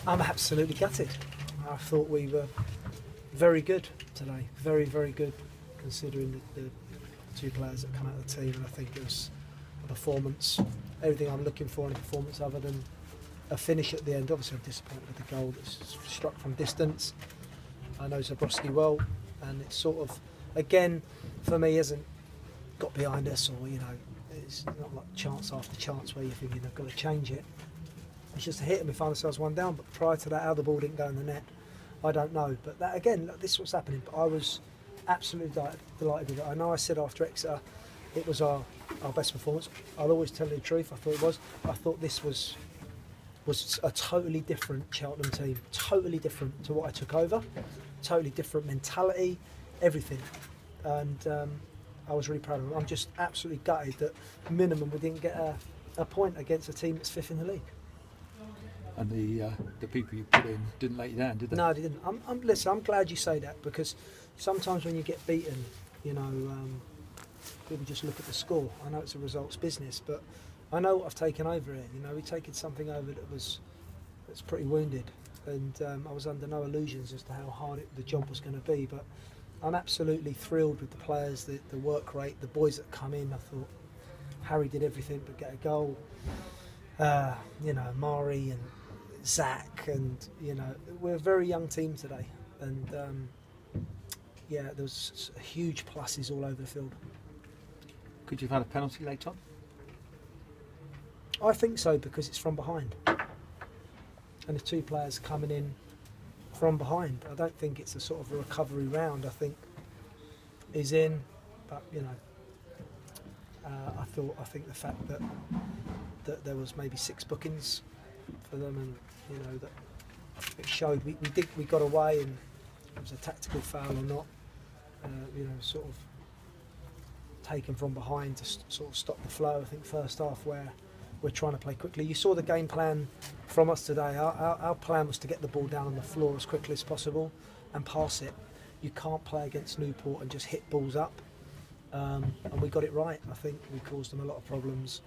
I'm absolutely gutted. I thought we were very good today, very, very good, considering the two players that come out of the team. And I think it was a performance, everything I'm looking for in a performance other than a finish at the end. Obviously I'm disappointed with the goal that's struck from distance. I know Zabrowski well, and it's sort of, again, for me, hasn't got behind us, or, you know, it's not like chance after chance where you're thinking they've got to change it. It's just a hit and we find ourselves one down, but prior to that, how the ball didn't go in the net, I don't know. But that, again, look, this is what's happening. But I was absolutely delighted with it. I know I said after Exeter it was our best performance. I'll always tell you the truth, I thought it was. I thought this was a totally different Cheltenham team, totally different to what I took over, totally different mentality, everything. And I was really proud of them. I'm just absolutely gutted that minimum we didn't get a point against a team that's fifth in the league. And the people you put in didn't let you down, did they? No, they didn't. Listen, I'm glad you say that, because sometimes when you get beaten, you know, people just look at the score. I know it's a results business, but I know what I've taken over here. You know, we've taken something over that's pretty wounded, and I was under no illusions as to how hard the job was going to be. But I'm absolutely thrilled with the players, the work rate, the boys that come in. I thought Harry did everything but get a goal. You know, Mari and Zach, and you know, we're a very young team today, and yeah, there was huge pluses all over the field. Could you have had a penalty late on? I think so, because it's from behind, and the two players coming in from behind. I don't think it's a sort of a recovery round. I think he's in, but you know, I think the fact that there was maybe 6 bookings for them, and you know that it showed we got away, and it was a tactical foul or not, you know, sort of taken from behind to sort of stop the flow. I think first half where we're trying to play quickly. You saw the game plan from us today. Our plan was to get the ball down on the floor as quickly as possible and pass it. You can't play against Newport and just hit balls up, and we got it right. I think we caused them a lot of problems.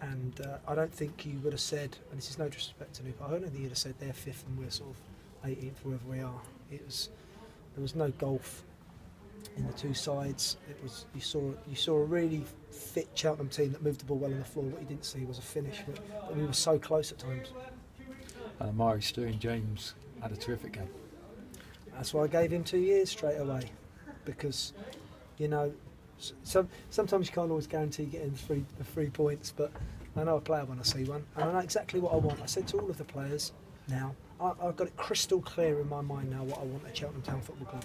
And I don't think you would have said, and this is no disrespect to Newport, I don't think you'd have said they're 5th and we're sort of 18th, wherever we are. There was no gulf in the two sides. It was you saw a really fit Cheltenham team that moved the ball well on the floor. What you didn't see was a finish, but we were so close at times. Mari, Stu and James had a terrific game. That's why I gave him 2 years straight away, because you know, sometimes you can't always guarantee getting the 3 points, but I know a player when I see one, and I know exactly what I want. I said to all of the players now, I've got it crystal clear in my mind now what I want at Cheltenham Town Football Club,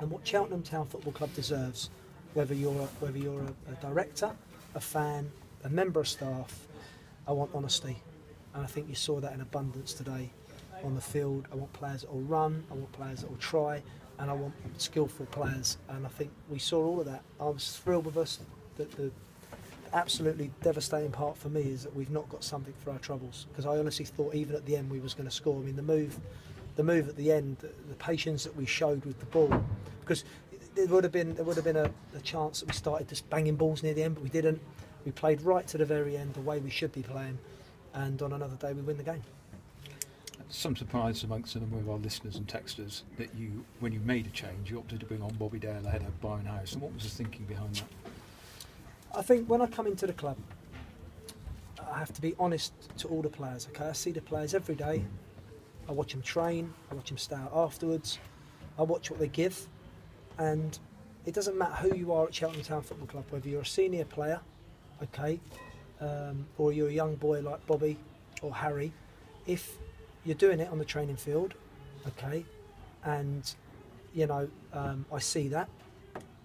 and what Cheltenham Town Football Club deserves, whether you're a director, a fan, a member of staff. I want honesty, and I think you saw that in abundance today on the field. I want players that will run, I want players that will try, and I want skillful players, and I think we saw all of that. I was thrilled with us. The absolutely devastating part for me is that we've not got something for our troubles, because I honestly thought even at the end we was going to score. I mean, the move at the end, the patience that we showed with the ball, because there would have been a chance that we started just banging balls near the end, but we didn't. We played right to the very end, the way we should be playing, and on another day we win the game. Some surprise amongst them with our listeners and texters that when you made a change, you opted to bring on Bobby Dale ahead of Byron Harris. And what was the thinking behind that? I think when I come into the club, I have to be honest to all the players. Okay, I see the players every day. I watch them train. I watch them stay out afterwards. I watch what they give, and it doesn't matter who you are at Cheltenham Town Football Club, whether you're a senior player, okay, or you're a young boy like Bobby or Harry. If you're doing it on the training field, okay, and you know, I see that,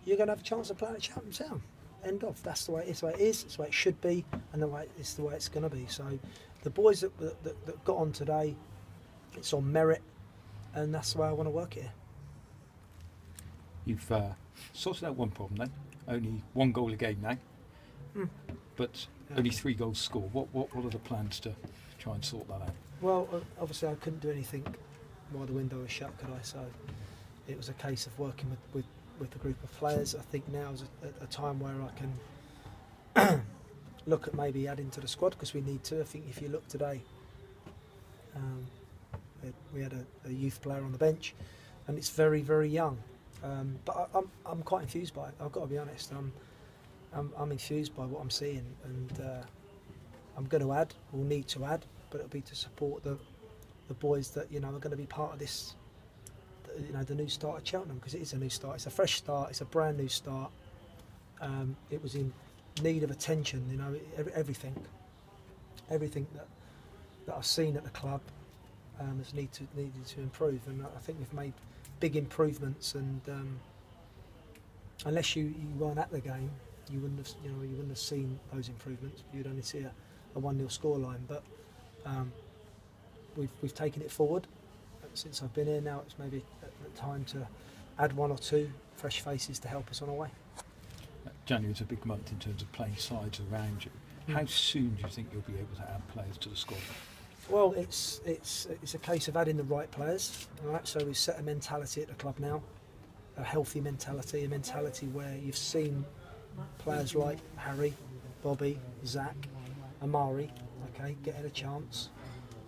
you're going to have a chance of playing at Cheltenham Town. End of. That's the way it is. It's the way it should be, and it's the way it's going to be. So, the boys that got on today, it's on merit, and that's the way I want to work here. You've sorted out one problem then. Only 1 goal a game now, but only 3 goals scored. What are the plans to try and sort that out? Well, obviously I couldn't do anything while the window was shut, could I? So it was a case of working with the group of players. I think now is a time where I can look at maybe adding to the squad, because we need to. I think if you look today, Um, we had a youth player on the bench, and it's very, very young. But I'm quite enthused by it. I've got to be honest. I'm enthused by what I'm seeing, and I'm going to add, or need to add, but it'll be to support the boys that are going to be part of this. The new start at Cheltenham, because it is a new start. It's a fresh start. It's a brand new start. It was in need of attention. Everything that I've seen at the club has needed to improve, and I think we've made big improvements. And unless you weren't at the game, you wouldn't have seen those improvements. You'd only see a 1-0 scoreline. But we've taken it forward since I've been here. Now it's maybe a time to add 1 or 2 fresh faces to help us on our way. January is a big month in terms of playing sides around you. How soon do you think you'll be able to add players to the squad? Well, it's a case of adding the right players. All right, so we've set a mentality at the club now, a healthy mentality, a mentality where you've seen players like Harry, Bobby, Zach, Amari, getting a chance,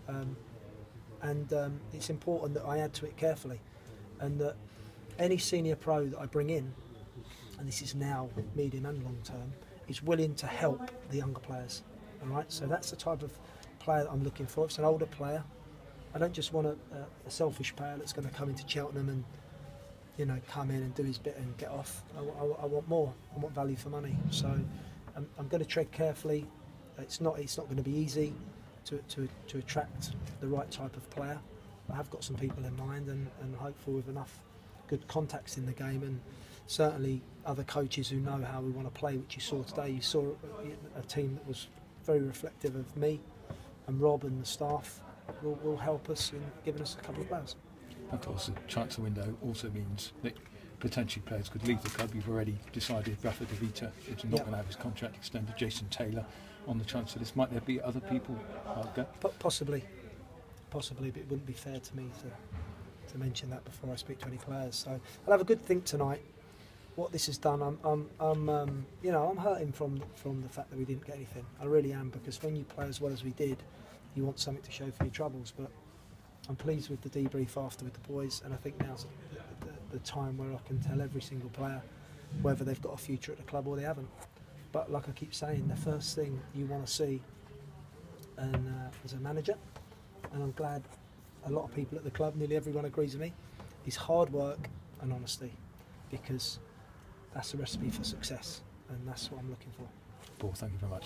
and it's important that I add to it carefully, and that any senior pro that I bring in, and this is now medium and long term, is willing to help the younger players. All right, so that's the type of player that I'm looking for. If it's an older player, I don't just want a selfish player that's going to come into Cheltenham and come in and do his bit and get off. I want more. I want value for money. So I'm going to tread carefully. It's not going to be easy to attract the right type of player. I have got some people in mind, and hopeful with enough good contacts in the game, and certainly other coaches who know how we want to play, which you saw today. You saw a team that was very reflective of me, and Rob and the staff will help us in giving us a couple of players. Of course, the transfer window also means that potentially players could leave the club. You've already decided Rafa De Vita is not going to have his contract extended. Jason Taylor on the transfer list. Might there be other people go? Possibly, but it wouldn't be fair to me to mention that before I speak to any players. So I'll have a good think tonight. What this has done, I'm hurting from the fact that we didn't get anything. I really am, because when you play as well as we did, you want something to show for your troubles. But I'm pleased with the debrief after with the boys, and I think now's the time where I can tell every single player whether they've got a future at the club or they haven't. But like I keep saying, the first thing you want to see as a manager, and I'm glad a lot of people at the club, nearly everyone agrees with me, is hard work and honesty, because that's a recipe for success, and that's what I'm looking for. Paul, thank you very much.